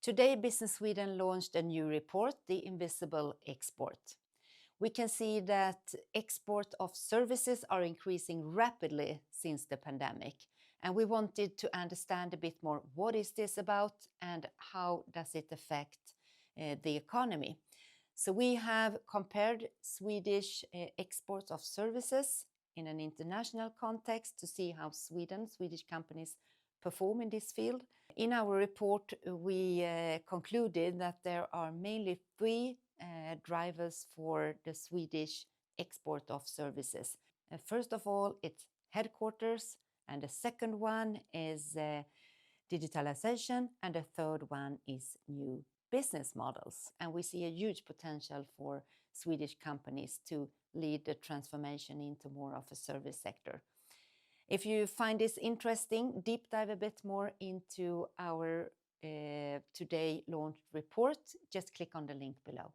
Today, Business Sweden launched a new report, The Invisible Export. We can see that export of services are increasing rapidly since the pandemic. And we wanted to understand a bit more what is this about and how does it affect the economy. So we have compared Swedish exports of services in an international context to see how Swedish companies perform in this field. In our report, we concluded that there are mainly three drivers for the Swedish export of services. First of all, it's headquarters, and the second one is digitalisation, and the third one is new business models. And we see a huge potential for Swedish companies to lead the transformation into more of a service sector. If you find this interesting, deep dive a bit more into our today launched report, just click on the link below.